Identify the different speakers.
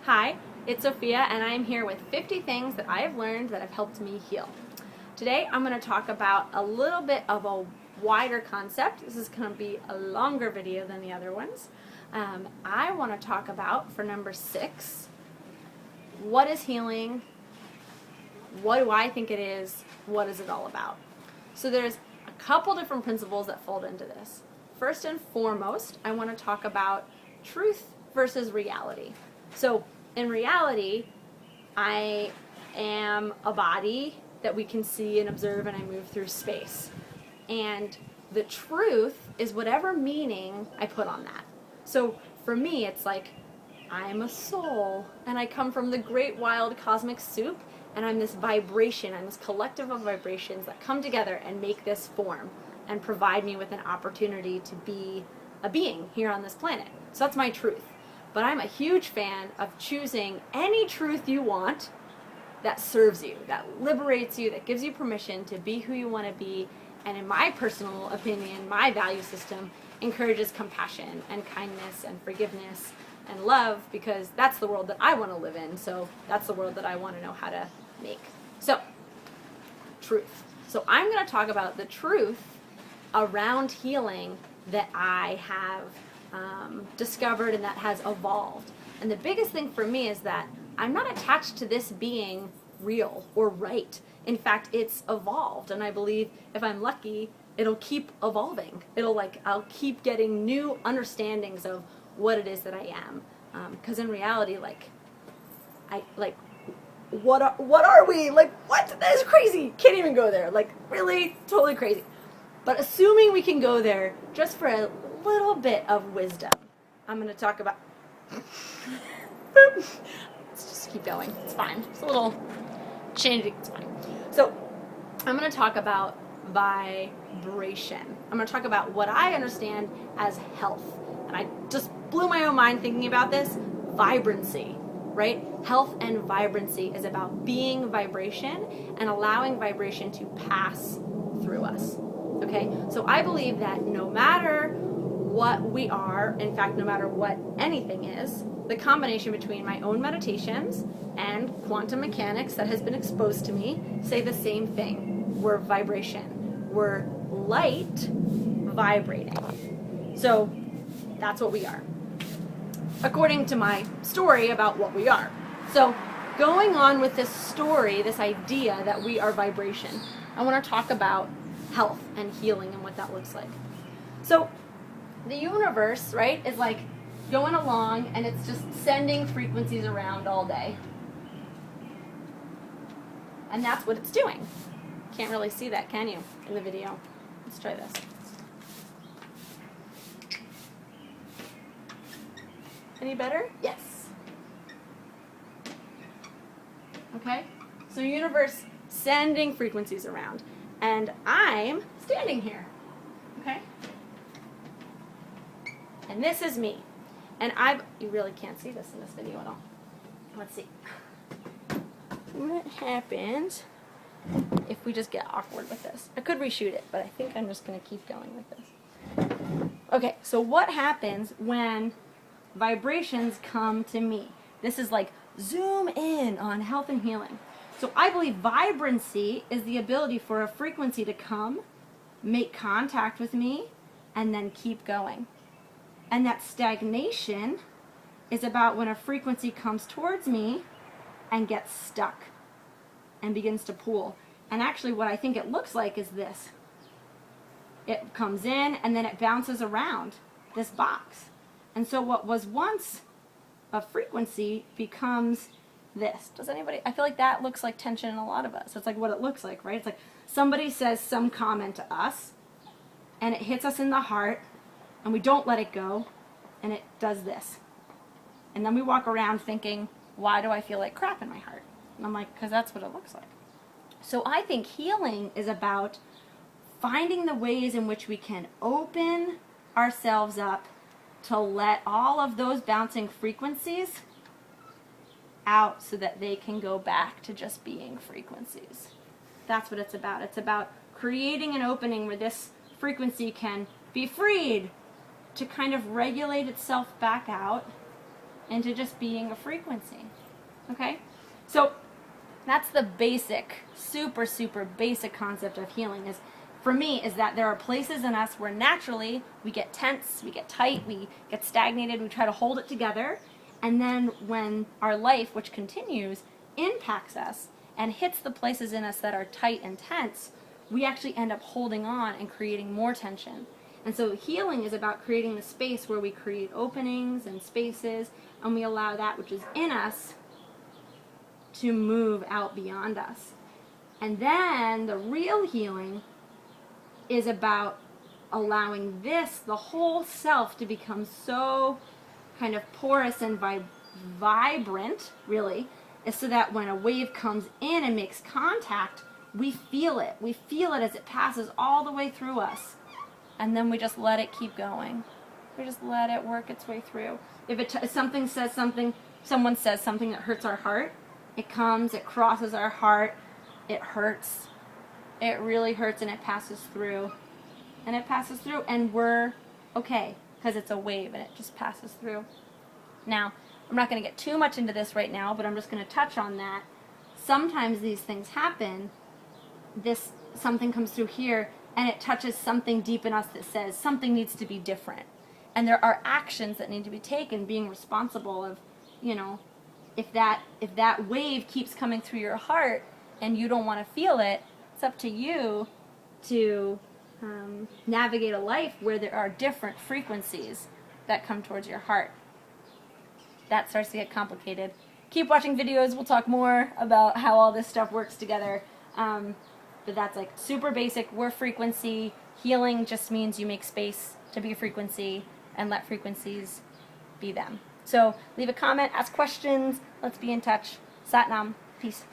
Speaker 1: Hi, it's Sophia, and I'm here with 50 things that I have learned that have helped me heal. Today, I'm going to talk about a little bit of a wider concept. This is going to be a longer video than the other ones. I want to talk about, for number 6, what is healing? What do I think it is? What is it all about? So there's a couple different principles that fold into this. First and foremost, I want to talk about truth versus reality. So in reality, I am a body that we can see and observe, and I move through space. And the truth is whatever meaning I put on that. So for me, it's like I'm a soul, and I come from the great wild cosmic soup, and I'm this vibration, I'm this collective of vibrations that come together and make this form and provide me with an opportunity to be a being here on this planet. So that's my truth. But I'm a huge fan of choosing any truth you want that serves you, that liberates you, that gives you permission to be who you want to be, and in my personal opinion, my value system encourages compassion and kindness and forgiveness and love, because that's the world that I want to live in, so that's the world that I want to know how to make. So, truth. So I'm going to talk about the truth around healing that I have discovered and that has evolved. And the biggest thing for me is that I'm not attached to this being real or right. In fact, it's evolved, and I believe if I'm lucky, it'll keep evolving. I'll keep getting new understandings of what it is that I am. Because in reality, what are we? What? That is crazy. Can't even go there. Really, totally crazy. But assuming we can go there, just for a little bit of wisdom, I'm going to talk about... Let's just keep going. It's fine. It's a little changing. It's fine. So I'm going to talk about vibration. I'm going to talk about what I understand as health. And I just blew my own mind thinking about this. Vibrancy, right? Health and vibrancy is about being vibration and allowing vibration to pass through us. Okay? So I believe that no matter what we are, in fact, no matter what anything is, the combination between my own meditations and quantum mechanics that has been exposed to me say the same thing. We're vibration. We're light vibrating. So that's what we are, according to my story about what we are. So going on with this story, this idea that we are vibration, I want to talk about health and healing and what that looks like. So the universe, right, is like going along, and it's just sending frequencies around all day. And that's what it's doing. Can't really see that, can you, in the video? Let's try this. Any better? Yes. Okay? So universe sending frequencies around. And I'm standing here. Okay? And this is me. And you really can't see this in this video at all. Let's see. What happens if we just get awkward with this? I could reshoot it, but I think I'm just going to keep going with this. Okay, so what happens when vibrations come to me? This is like zoom in on health and healing. So I believe vibrancy is the ability for a frequency to come, make contact with me, and then keep going. And that stagnation is about when a frequency comes towards me and gets stuck and begins to pool. And actually what I think it looks like is this. It comes in and then it bounces around this box. And so what was once a frequency becomes this. Does anybody, I feel like that looks like tension in a lot of us. It's like what it looks like, right? It's like somebody says some comment to us and it hits us in the heart and we don't let it go and it does this. And then we walk around thinking, why do I feel like crap in my heart? And I'm like, because that's what it looks like. So I think healing is about finding the ways in which we can open ourselves up to let all of those bouncing frequencies out so that they can go back to just being frequencies. That's what it's about. It's about creating an opening where this frequency can be freed to kind of regulate itself back out into just being a frequency. Okay? So that's the basic, super, super basic concept of healing is, for me, is that there are places in us where naturally we get tense, we get tight, we get stagnated, we try to hold it together, and then when our life, which continues, impacts us and hits the places in us that are tight and tense, we actually end up holding on and creating more tension. And so healing is about creating the space where we create openings and spaces, and we allow that which is in us to move out beyond us. And then the real healing is about allowing this, the whole self, to become so kind of porous and vibrant, really, is so that when a wave comes in and makes contact, we feel it. We feel it as it passes all the way through us. And then we just let it keep going. We just let it work its way through. If someone says something that hurts our heart, it comes, it crosses our heart, it hurts. It really hurts, and it passes through. And it passes through, and we're okay, because it's a wave, and it just passes through. Now, I'm not going to get too much into this right now, but I'm just going to touch on that. Sometimes these things happen. Something comes through here, and it touches something deep in us that says something needs to be different. And there are actions that need to be taken, being responsible of, if that wave keeps coming through your heart and you don't want to feel it, it's up to you to navigate a life where there are different frequencies that come towards your heart. That starts to get complicated. Keep watching videos. We'll talk more about how all this stuff works together. But that's like super basic. We're frequency. Healing just means you make space to be a frequency and let frequencies be them. So leave a comment, ask questions. Let's be in touch. Sat Nam. Peace.